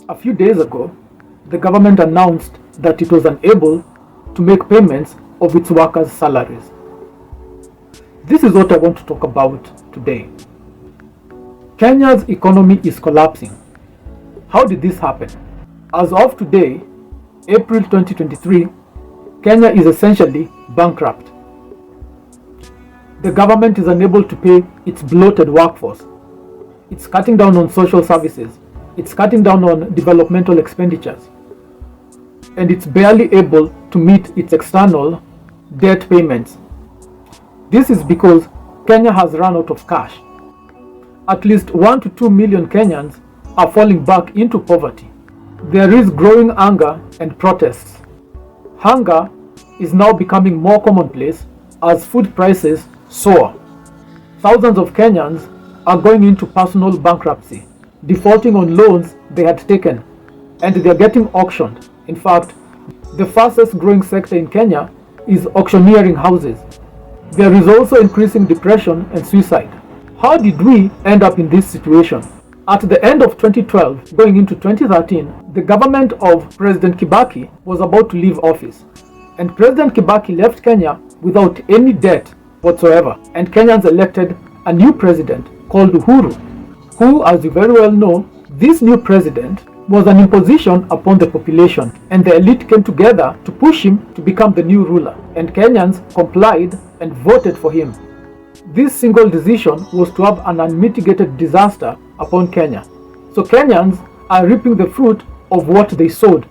A few days ago, the government announced that it was unable to make payments of its workers' salaries. This is what I want to talk about today. Kenya's economy is collapsing. How did this happen? As of today, April 2023, Kenya is essentially bankrupt. The government is unable to pay its bloated workforce. It's cutting down on social services. It's cutting down on developmental expenditures. And it's barely able to meet its external debt payments. This is because Kenya has run out of cash. At least 1 to 2 million Kenyans are falling back into poverty. There is growing anger and protests. Hunger is now becoming more commonplace as food prices soar. Thousands of Kenyans are going into personal bankruptcy, defaulting on loans they had taken, and they are getting auctioned. In fact, the fastest growing sector in Kenya is auctioneering houses. There is also increasing depression and suicide. How did we end up in this situation? At the end of 2012, going into 2013, the government of President Kibaki was about to leave office. And President Kibaki left Kenya without any debt whatsoever. And Kenyans elected a new president called Uhuru, who, as you very well know, this new president was an imposition upon the population, and the elite came together to push him to become the new ruler. And Kenyans complied and voted for him. This single decision was to have an unmitigated disaster upon Kenya. So Kenyans are reaping the fruit of what they sowed.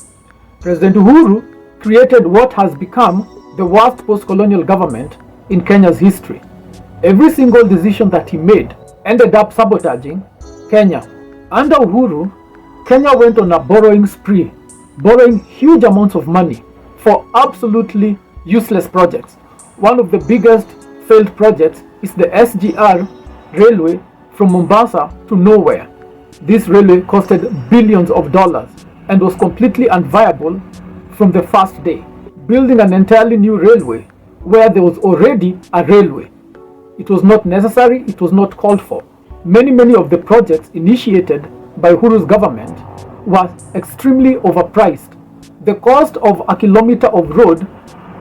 President Uhuru created what has become the worst post-colonial government in Kenya's history. Every single decision that he made ended up sabotaging Kenya. Under Uhuru, Kenya went on a borrowing spree, borrowing huge amounts of money for absolutely useless projects. One of the biggest failed projects is the SGR railway from Mombasa to nowhere. This railway costed billions of dollars and was completely unviable from the first day. Building an entirely new railway where there was already a railway. It was not necessary, it was not called for. Many of the projects initiated by Uhuru's government were extremely overpriced. The cost of a kilometer of road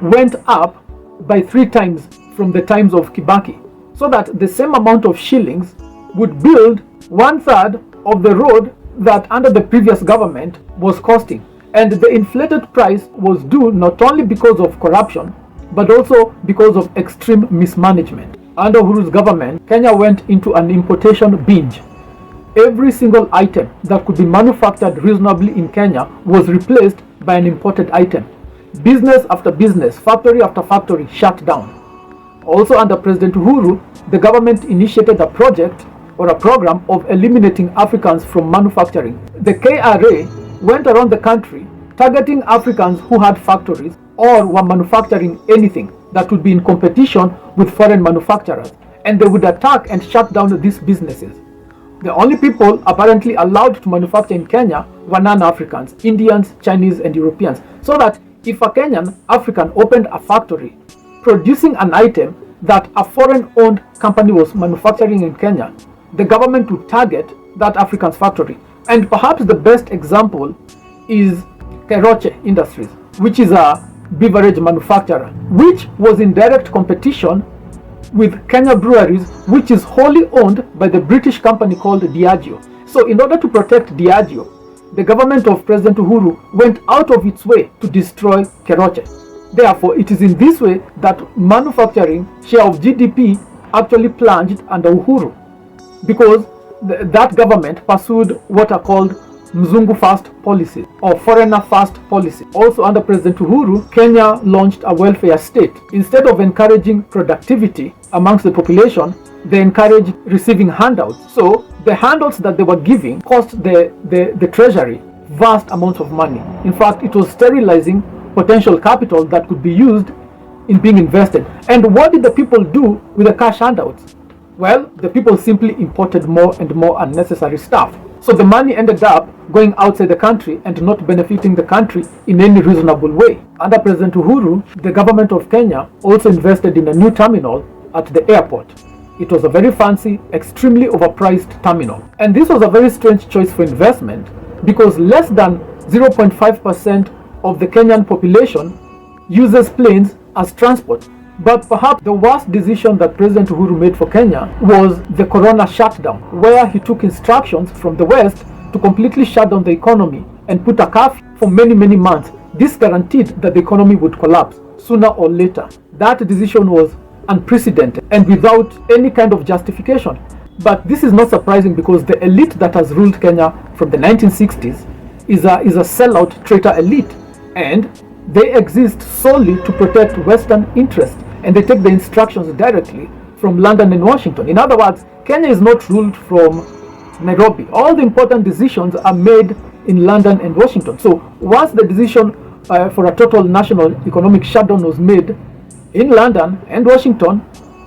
went up by 3 times from the times of Kibaki, so that the same amount of shillings would build 1/3 of the road that under the previous government was costing. And the inflated price was due not only because of corruption, but also because of extreme mismanagement. Under Uhuru's government, Kenya went into an importation binge. Every single item that could be manufactured reasonably in Kenya was replaced by an imported item. Business after business, factory after factory shut down. Also under President Uhuru, the government initiated a project or a program of eliminating Africans from manufacturing. The KRA went around the country targeting Africans who had factories or were manufacturing anything that would be in competition with foreign manufacturers, and they would attack and shut down these businesses. The only people apparently allowed to manufacture in Kenya were non-Africans, Indians, Chinese, and Europeans, so that if a Kenyan African opened a factory producing an item that a foreign-owned company was manufacturing in Kenya, the government would target that African's factory. And perhaps the best example is Keroche Industries, which is a beverage manufacturer, which was in direct competition with Kenya Breweries, which is wholly owned by the British company called Diageo. So in order to protect Diageo, the government of President Uhuru went out of its way to destroy Keroche. Therefore, it is in this way that manufacturing share of GDP actually plunged under Uhuru, because that government pursued what are called Mzungu First policy or Foreigner First policy. Also under President Uhuru, Kenya launched a welfare state. Instead of encouraging productivity amongst the population, they encouraged receiving handouts. So the handouts that they were giving cost the treasury vast amounts of money. In fact, it was sterilizing potential capital that could be used in being invested. And what did the people do with the cash handouts? Well, the people simply imported more and more unnecessary stuff. So the money ended up going outside the country and not benefiting the country in any reasonable way. Under President Uhuru, the government of Kenya also invested in a new terminal at the airport. It was a very fancy, extremely overpriced terminal. And this was a very strange choice for investment, because less than 0.5% of the Kenyan population uses planes as transport. But perhaps the worst decision that President Uhuru made for Kenya was the corona shutdown, where he took instructions from the West to completely shut down the economy and put a curfew for many, many months. This guaranteed that the economy would collapse sooner or later. That decision was unprecedented and without any kind of justification. But this is not surprising because the elite that has ruled Kenya from the 1960s is a sellout traitor elite, and they exist solely to protect Western interests, and they take the instructions directly from London and Washington. In other words, Kenya is not ruled from Nairobi. All the important decisions are made in London and Washington. So once the decision for a total national economic shutdown was made in London and Washington,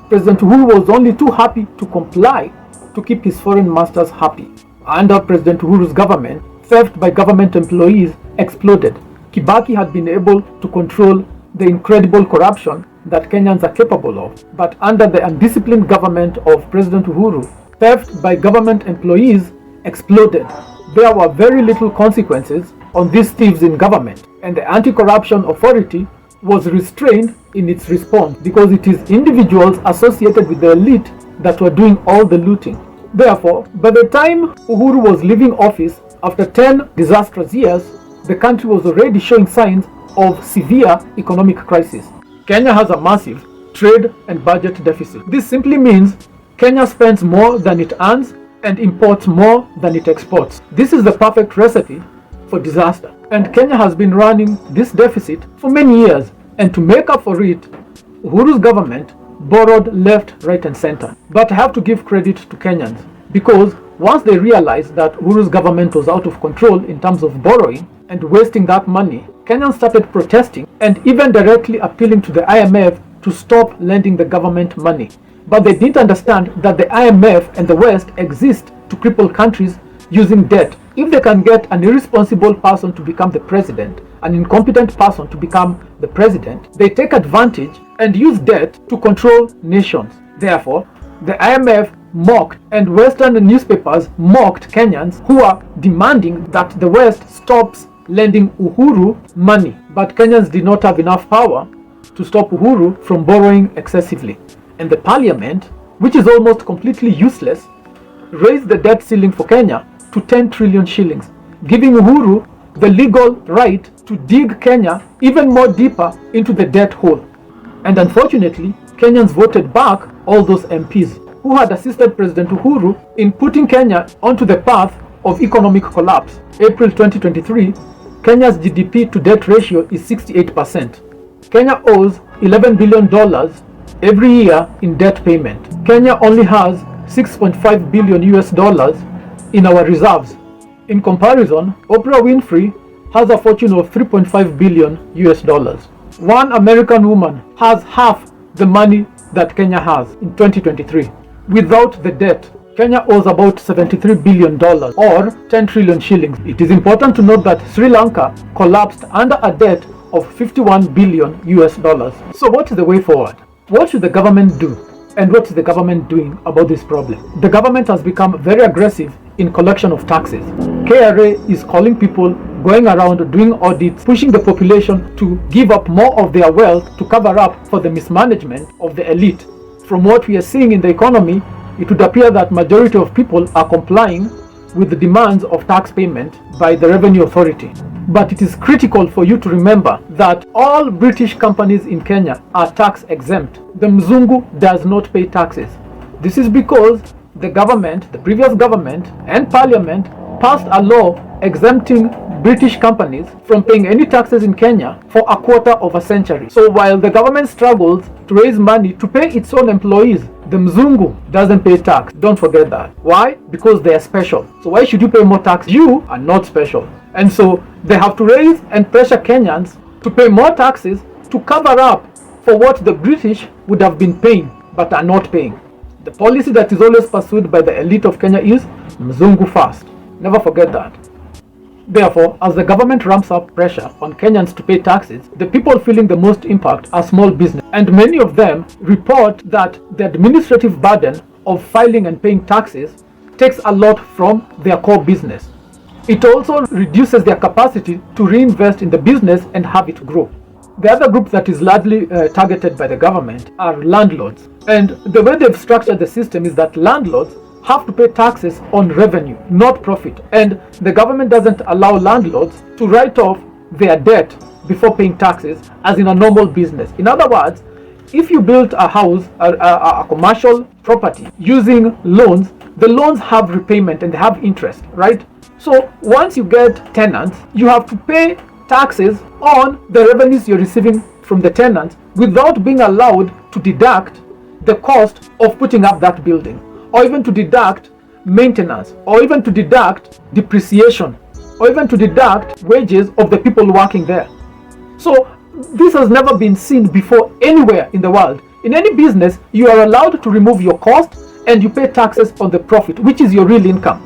President Uhuru was only too happy to comply to keep his foreign masters happy. Under President Uhuru's government, theft by government employees exploded. Kibaki had been able to control the incredible corruption that Kenyans are capable of. But under the undisciplined government of President Uhuru, theft by government employees exploded. There were very little consequences on these thieves in government, and the anti-corruption authority was restrained in its response because it is individuals associated with the elite that were doing all the looting. Therefore, by the time Uhuru was leaving office after 10 disastrous years, the country was already showing signs of severe economic crisis. Kenya has a massive trade and budget deficit. This simply means Kenya spends more than it earns and imports more than it exports. This is the perfect recipe for disaster. And Kenya has been running this deficit for many years. And to make up for it, Uhuru's government borrowed left, right and center. But I have to give credit to Kenyans, because once they realized that Uhuru's government was out of control in terms of borrowing and wasting that money, Kenyans started protesting and even directly appealing to the IMF to stop lending the government money. But they didn't understand that the IMF and the West exist to cripple countries using debt. If they can get an irresponsible person to become the president, an incompetent person to become the president, they take advantage and use debt to control nations. Therefore, the IMF mocked and Western newspapers mocked Kenyans who are demanding that the West stops lending Uhuru money. But Kenyans did not have enough power to stop Uhuru from borrowing excessively. And the parliament, which is almost completely useless, raised the debt ceiling for Kenya to 10 trillion shillings, giving Uhuru the legal right to dig Kenya even more deeper into the debt hole. And unfortunately, Kenyans voted back all those MPs who had assisted President Uhuru in putting Kenya onto the path of economic collapse. April 2023, Kenya's GDP to debt ratio is 68%. Kenya owes $11 billion every year in debt payment. Kenya only has $6.5 billion in our reserves. In comparison, Oprah Winfrey has a fortune of $3.5 billion. One American woman has half the money that Kenya has in 2023. Without the debt, Kenya owes about $73 billion or 10 trillion shillings. It is important to note that Sri Lanka collapsed under a debt of $51 billion. So what is the way forward? What should the government do? And what is the government doing about this problem? The government has become very aggressive in collection of taxes. KRA is calling people, going around doing audits, pushing the population to give up more of their wealth to cover up for the mismanagement of the elite. From what we are seeing in the economy, it would appear that majority of people are complying with the demands of tax payment by the Revenue Authority. But it is critical for you to remember that all British companies in Kenya are tax exempt. The Mzungu does not pay taxes. This is because the government, the previous government and parliament passed a law exempting British companies from paying any taxes in Kenya for a quarter of a century. So while the government struggles to raise money to pay its own employees, the Mzungu doesn't pay tax. Don't forget that. Why? Because they are special. So why should you pay more tax? You are not special. And so they have to raise and pressure Kenyans to pay more taxes to cover up for what the British would have been paying but are not paying. The policy that is always pursued by the elite of Kenya is Mzungu first. Never forget that. Therefore, as the government ramps up pressure on Kenyans to pay taxes, the people feeling the most impact are small business. And many of them report that the administrative burden of filing and paying taxes takes a lot from their core business. It also reduces their capacity to reinvest in the business and have it grow. The other group that is largely targeted by the government are landlords. And the way they've structured the system is that landlords have to pay taxes on revenue, not profit. And the government doesn't allow landlords to write off their debt before paying taxes as in a normal business. In other words, if you built a house, a commercial property using loans, the loans have repayment and they have interest, right? So once you get tenants, you have to pay taxes on the revenues you're receiving from the tenants without being allowed to deduct the cost of putting up that building, or even to deduct maintenance, or even to deduct depreciation, or even to deduct wages of the people working there. So this has never been seen before anywhere in the world. In any business, you are allowed to remove your cost and you pay taxes on the profit, which is your real income,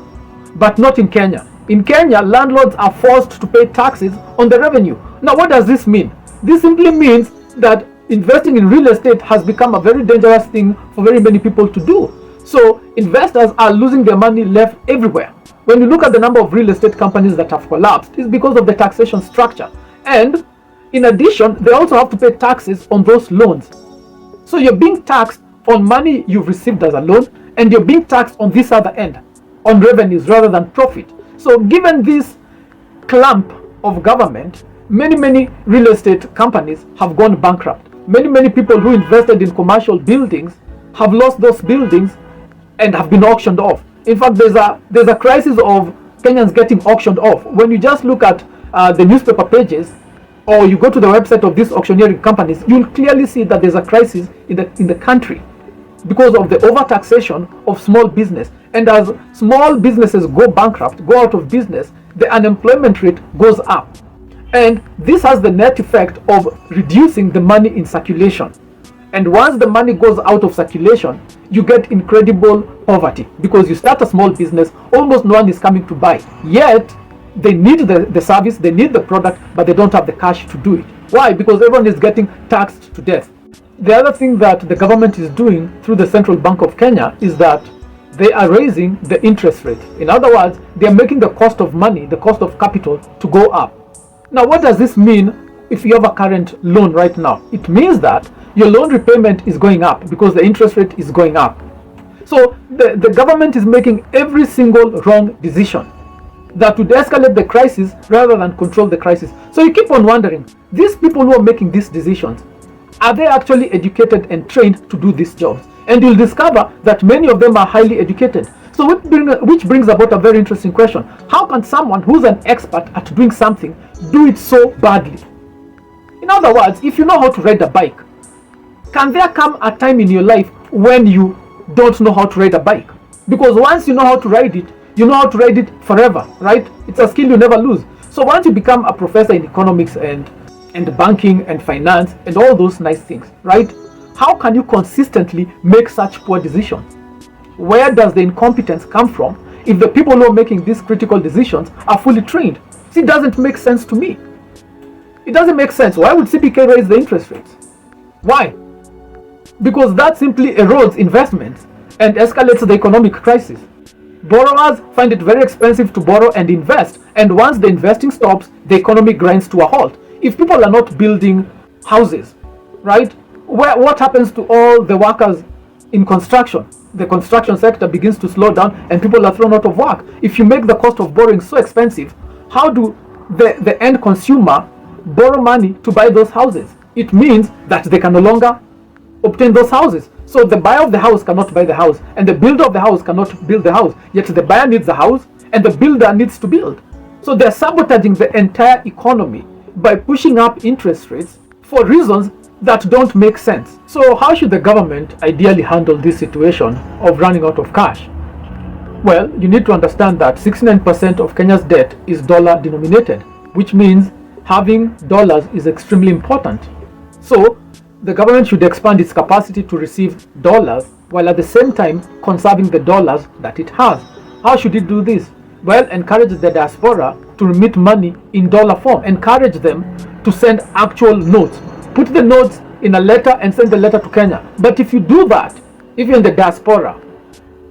but not in Kenya. In Kenya, landlords are forced to pay taxes on the revenue. Now, what does this mean? This simply means that investing in real estate has become a very dangerous thing for very many people to do. So investors are losing their money left everywhere. When you look at the number of real estate companies that have collapsed, it's because of the taxation structure. And in addition, they also have to pay taxes on those loans. So you're being taxed on money you've received as a loan, and you're being taxed on this other end, on revenues rather than profit. So given this clump of government, many real estate companies have gone bankrupt. Many people who invested in commercial buildings have lost those buildings and have been auctioned off. In fact, there's a crisis of Kenyans getting auctioned off. When you just look at the newspaper pages, or you go to the website of these auctioneering companies, you'll clearly see that there's a crisis in the country because of the overtaxation of small business. And as small businesses go bankrupt, go out of business, the unemployment rate goes up. And this has the net effect of reducing the money in circulation. And once the money goes out of circulation, you get incredible poverty, because you start a small business, almost no one is coming to buy. Yet, they need the service, they need the product, but they don't have the cash to do it. Why? Because everyone is getting taxed to death. The other thing that the government is doing through the Central Bank of Kenya is that they are raising the interest rate. In other words, they are making the cost of money, the cost of capital, to go up. Now, what does this mean if you have a current loan right now? It means that your loan repayment is going up because the interest rate is going up. So the government is making every single wrong decision that would escalate the crisis rather than control the crisis. So you keep on wondering, these people who are making these decisions, are they actually educated and trained to do these jobs? And you'll discover that many of them are highly educated. So which brings about a very interesting question. How can someone who's an expert at doing something do it so badly? In other words, if you know how to ride a bike, can there come a time in your life when you don't know how to ride a bike? Because once you know how to ride it, you know how to ride it forever, right? It's a skill you never lose. So once you become a professor in economics and banking and finance and all those nice things, right? How can you consistently make such poor decisions? Where does the incompetence come from if the people who are making these critical decisions are fully trained? See, it doesn't make sense to me. It doesn't make sense. Why would CBK raise the interest rates? Why? Because that simply erodes investments and escalates the economic crisis. Borrowers find it very expensive to borrow and invest, and once the investing stops, the economy grinds to a halt. If people are not building houses, right, what happens to all the workers in construction? The construction sector begins to slow down and people are thrown out of work. If you make the cost of borrowing so expensive, how do the end consumer borrow money to buy those houses? It means that they can no longer obtain those houses. So the buyer of the house cannot buy the house, and the builder of the house cannot build the house. Yet the buyer needs the house and the builder needs to build. So they're sabotaging the entire economy by pushing up interest rates for reasons that don't make sense. So how should the government ideally handle this situation of running out of cash? Well, you need to understand that 69% of Kenya's debt is dollar denominated, which means having dollars is extremely important. So the government should expand its capacity to receive dollars while at the same time conserving the dollars that it has. How should it do this? Well, encourage the diaspora to remit money in dollar form. Encourage them to send actual notes. Put the notes in a letter and send the letter to Kenya. But if you do that, if you're in the diaspora,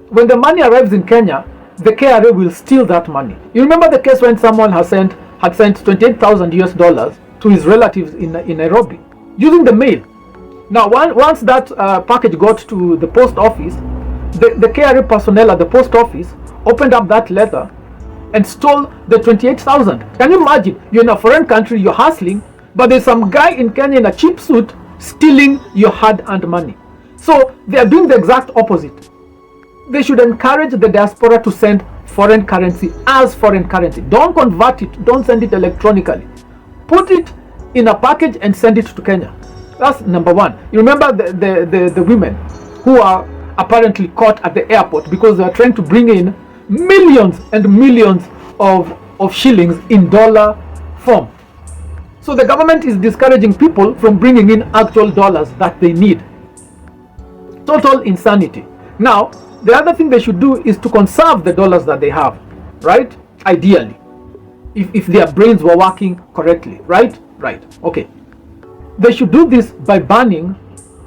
when the money arrives in Kenya, the KRA will steal that money. You remember the case when someone had sent $28,000 to his relatives in Nairobi using the mail. Now, once that package got to the post office, the KRA personnel at the post office opened up that letter and stole the 28,000. Can you imagine? You're in a foreign country, you're hustling, but there's some guy in Kenya in a cheap suit stealing your hard-earned money. So they are doing the exact opposite. They should encourage the diaspora to send foreign currency as foreign currency. Don't convert it, don't send it electronically. Put it in a package and send it to Kenya. That's number one. You remember the women who are apparently caught at the airport because they are trying to bring in millions and millions of shillings in dollar form. So the government is discouraging people from bringing in actual dollars that they need. Total insanity. Now, the other thing they should do is to conserve the dollars that they have, right? Ideally, if their brains were working correctly, right? Right, okay. They should do this by banning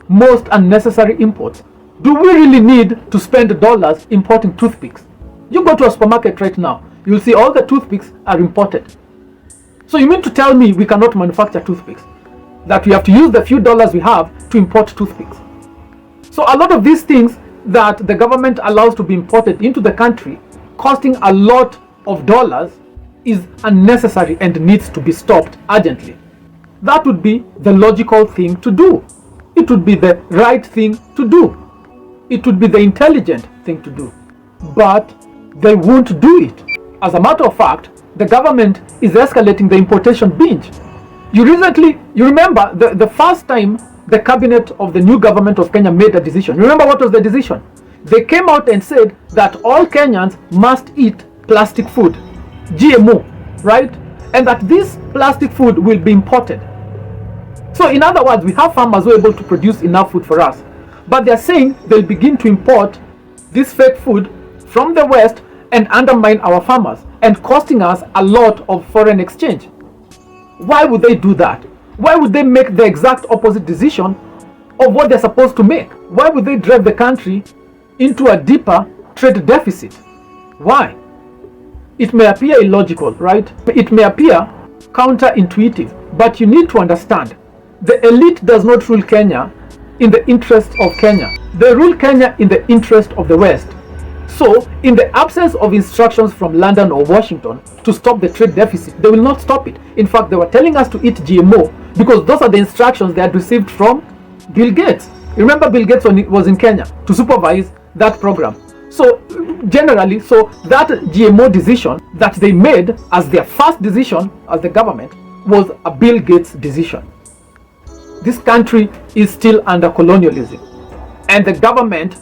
most unnecessary imports. Do we really need to spend dollars importing toothpicks? You go to a supermarket right now, you'll see all the toothpicks are imported. So you mean to tell me we cannot manufacture toothpicks? That we have to use the few dollars we have to import toothpicks? So a lot of these things that the government allows to be imported into the country, costing a lot of dollars, is unnecessary and needs to be stopped urgently. That would be the logical thing to do. It would be the right thing to do. It would be the intelligent thing to do. But they won't do it. As a matter of fact, the government is escalating the importation binge. You remember the first time the cabinet of the new government of Kenya made a decision. Remember what was the decision? They came out and said that all Kenyans must eat plastic food, GMO, right? And that this plastic food will be imported. So in other words, we have farmers who are able to produce enough food for us, but they're saying they'll begin to import this fake food from the West and undermine our farmers and costing us a lot of foreign exchange. Why would they do that? Why would they make the exact opposite decision of what they're supposed to make? Why would they drive the country into a deeper trade deficit? Why? It may appear illogical, right? It may appear counterintuitive, but you need to understand the elite does not rule Kenya in the interest of Kenya. They rule Kenya in the interest of the West. So, in the absence of instructions from London or Washington to stop the trade deficit, they will not stop it. In fact, they were telling us to eat GMO because those are the instructions they had received from Bill Gates. Remember Bill Gates when he was in Kenya to supervise that program. So, generally, that GMO decision that they made as their first decision as the government was a Bill Gates decision. This country is still under colonialism, and the government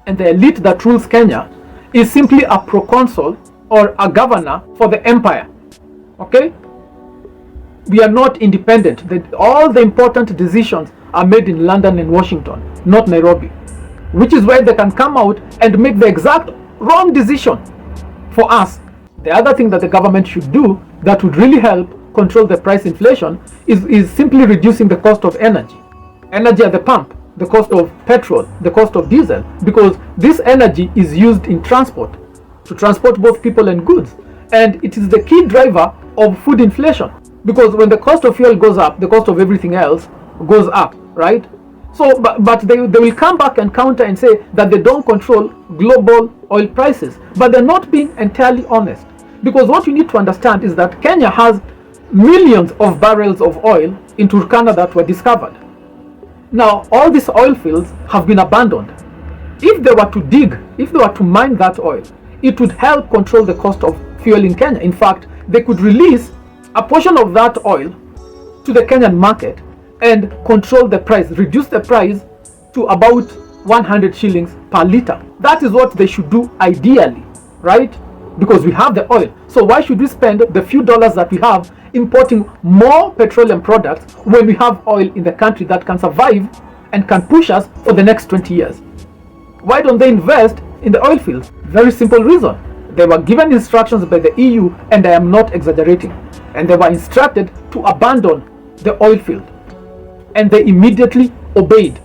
and the elite that rules Kenya is simply a proconsul or a governor for the empire. Okay? We are not independent. All the important decisions are made in London and Washington, not Nairobi, which is why they can come out and make the exact wrong decision for us. The other thing that the government should do that would really help control the price inflation is simply reducing the cost of energy at the pump, the cost of petrol, the cost of diesel, because this energy is used in transport to transport both people and goods, and it is the key driver of food inflation, because when the cost of fuel goes up, the cost of everything else goes up, right? So but they will come back and counter and say that they don't control global oil prices, but they're not being entirely honest, because what you need to understand is that Kenya has millions of barrels of oil in Turkana that were discovered. Now, all these oil fields have been abandoned. If they were to mine that oil, it would help control the cost of fuel in Kenya. In fact, they could release a portion of that oil to the Kenyan market and control the price, reduce the price to about 100 shillings per liter. That is what they should do ideally, right? Because we have the oil. So why should we spend the few dollars that we have importing more petroleum products when we have oil in the country that can survive and can push us for the next 20 years? Why don't they invest in the oil fields? Very simple reason. They were given instructions by the EU, and I am not exaggerating, and they were instructed to abandon the oil field, and they immediately obeyed.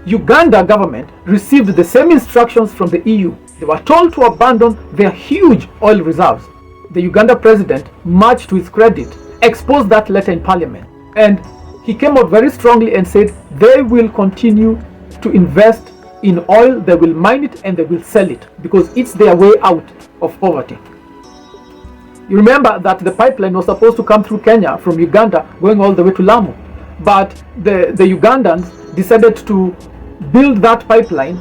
Uganda government received the same instructions from the EU, They were told to abandon their huge oil reserves. The Uganda president, much to his credit, exposed that letter in parliament, and he came out very strongly and said they will continue to invest in oil, they will mine it and they will sell it because it's their way out of poverty. You remember that the pipeline was supposed to come through Kenya from Uganda going all the way to Lamu, but the Ugandans decided to build that pipeline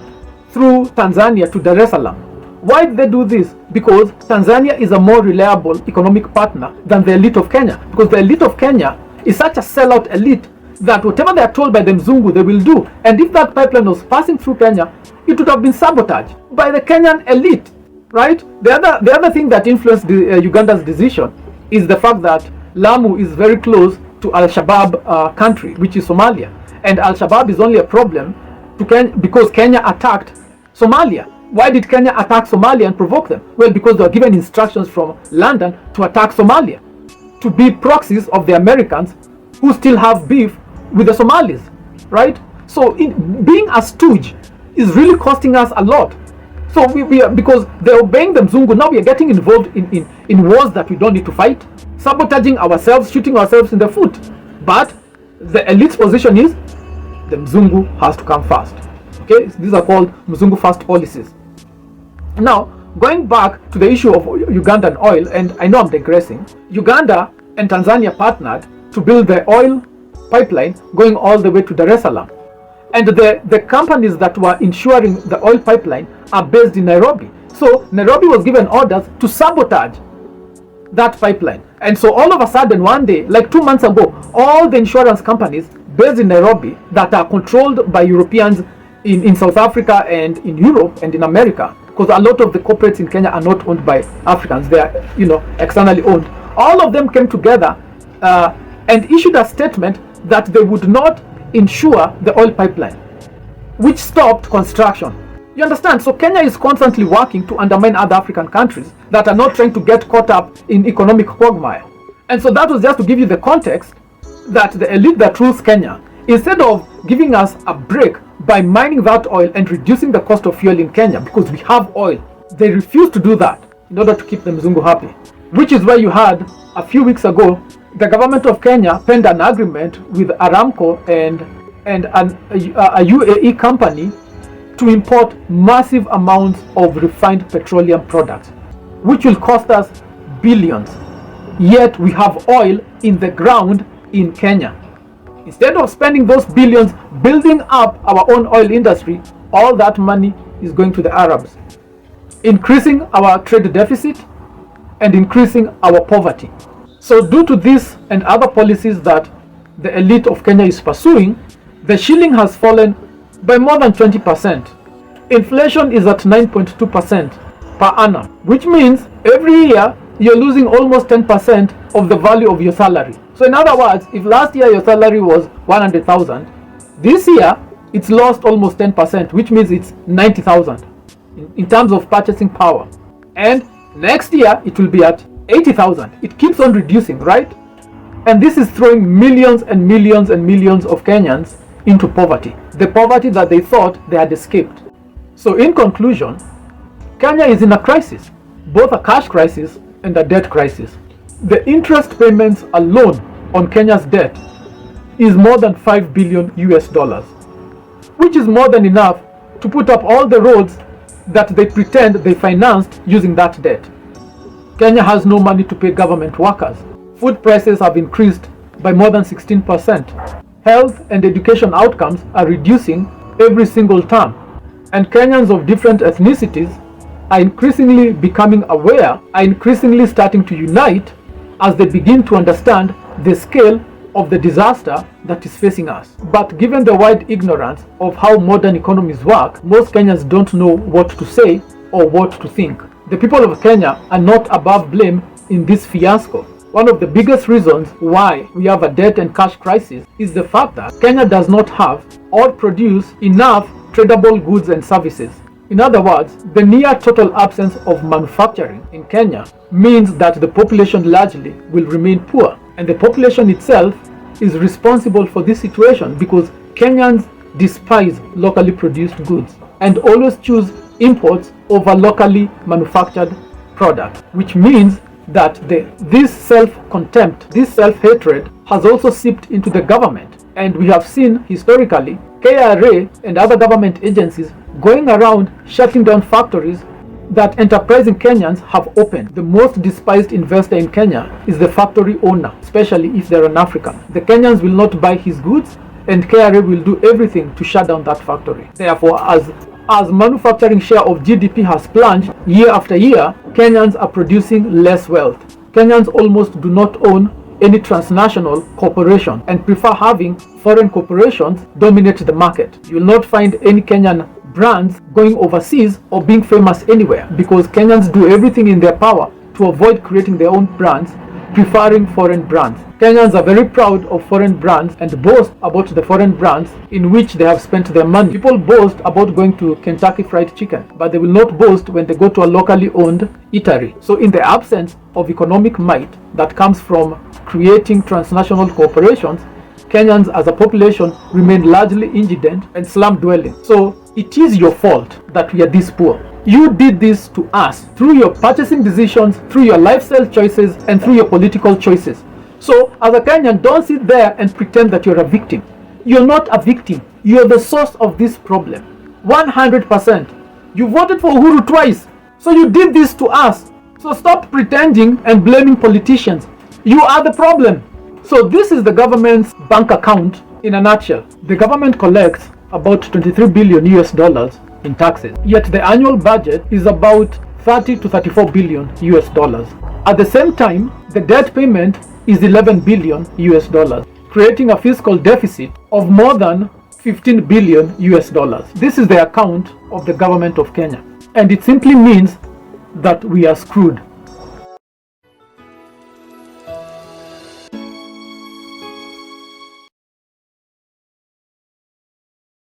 through Tanzania to Dar es Salaam. Why did they do this? Because Tanzania is a more reliable economic partner than the elite of Kenya, because the elite of Kenya is such a sellout elite that whatever they are told by the Mzungu they will do. And if that pipeline was passing through Kenya, it would have been sabotaged by the Kenyan elite, right? The other thing that influenced Uganda's decision is the fact that Lamu is very close to Al-Shabaab country, which is Somalia, and Al-Shabaab is only a problem to Kenya because Kenya attacked Somalia. Why did Kenya attack Somalia and provoke them? Well, because they were given instructions from London to attack Somalia, to be proxies of the Americans who still have beef with the Somalis, right? So being a stooge is really costing us a lot. So we are, because they're obeying the Mzungu, now we are getting involved in wars that we don't need to fight, sabotaging ourselves, shooting ourselves in the foot. But the elite's position is the Mzungu has to come first. Okay, these are called Mzungu first policies. Now, going back to the issue of Ugandan oil, and I know I'm digressing, Uganda and Tanzania partnered to build the oil pipeline going all the way to Dar es Salaam. And the companies that were ensuring the oil pipeline are based in Nairobi. So Nairobi was given orders to sabotage that pipeline. And so all of a sudden, one day, like 2 months ago, all the insurance companies based in Nairobi that are controlled by Europeans in South Africa and in Europe and in America, because a lot of the corporates in Kenya are not owned by Africans, they are externally owned. All of them came together and issued a statement that they would not insure the oil pipeline, which stopped construction. You understand? So Kenya is constantly working to undermine other African countries that are not trying to get caught up in economic quagmire. And so that was just to give you the context that the elite that rules Kenya, instead of giving us a break by mining that oil and reducing the cost of fuel in Kenya because we have oil, they refuse to do that in order to keep the Mzungu happy. Which is why you had a few weeks ago the government of Kenya penned an agreement with Aramco and a UAE company to import massive amounts of refined petroleum products, which will cost us billions. Yet we have oil in the ground in Kenya. Instead of spending those billions building up our own oil industry, all that money is going to the Arabs, increasing our trade deficit and increasing our poverty. So due to this and other policies that the elite of Kenya is pursuing, the shilling has fallen by more than 20%. Inflation is at 9.2% per annum, which means every year you're losing almost 10% of the value of your salary. So in other words, if last year your salary was 100,000, this year it's lost almost 10%, which means it's 90,000 in terms of purchasing power. And next year it will be at 80,000. It keeps on reducing, right? And this is throwing millions and millions and millions of Kenyans into poverty, the poverty that they thought they had escaped. So in conclusion, Kenya is in a crisis, both a cash crisis and a debt crisis. The interest payments alone on Kenya's debt is more than $5 billion, which is more than enough to put up all the roads that they pretend they financed using that debt. Kenya has no money to pay government workers. Food prices have increased by more than 16%. Health and education outcomes are reducing every single term. And Kenyans of different ethnicities are increasingly becoming aware, are increasingly starting to unite as they begin to understand the scale of the disaster that is facing us. But given the wide ignorance of how modern economies work, most Kenyans don't know what to say or what to think. The people of Kenya are not above blame in this fiasco. One of the biggest reasons why we have a debt and cash crisis is the fact that Kenya does not have or produce enough tradable goods and services. In other words, the near total absence of manufacturing in Kenya means that the population largely will remain poor. And the population itself is responsible for this situation because Kenyans despise locally produced goods and always choose imports over locally manufactured products, which means that this self-contempt, this self-hatred has also seeped into the government. And we have seen historically KRA and other government agencies going around shutting down factories that enterprising Kenyans have opened. The most despised investor in Kenya is the factory owner, especially if they're an African. The Kenyans will not buy his goods, and KRA will do everything to shut down that factory. Therefore, as manufacturing share of GDP has plunged year after year, Kenyans are producing less wealth. Kenyans almost do not own any transnational corporation and prefer having foreign corporations dominate the market. You will not find any Kenyan brands going overseas or being famous anywhere, because Kenyans do everything in their power to avoid creating their own brands, preferring foreign brands. Kenyans are very proud of foreign brands and boast about the foreign brands in which they have spent their money. People boast about going to Kentucky Fried Chicken, but they will not boast when they go to a locally owned eatery. So in the absence of economic might that comes from creating transnational corporations, Kenyans as a population remain largely indigent and slum dwelling. So it is your fault that we are this poor. You did this to us through your purchasing decisions, through your lifestyle choices, and through your political choices. So as a Kenyan, don't sit there and pretend that you're a victim. You're not a victim. You're the source of this problem. 100%. You voted for Uhuru twice. So you did this to us. So stop pretending and blaming politicians. You are the problem. So this is the government's bank account in a nutshell. The government collects about 23 billion US dollars in taxes. Yet the annual budget is about 30 to 34 billion US dollars. At the same time, the debt payment is 11 billion US dollars, creating a fiscal deficit of more than 15 billion US dollars. This is the account of the government of Kenya. And it simply means that we are screwed.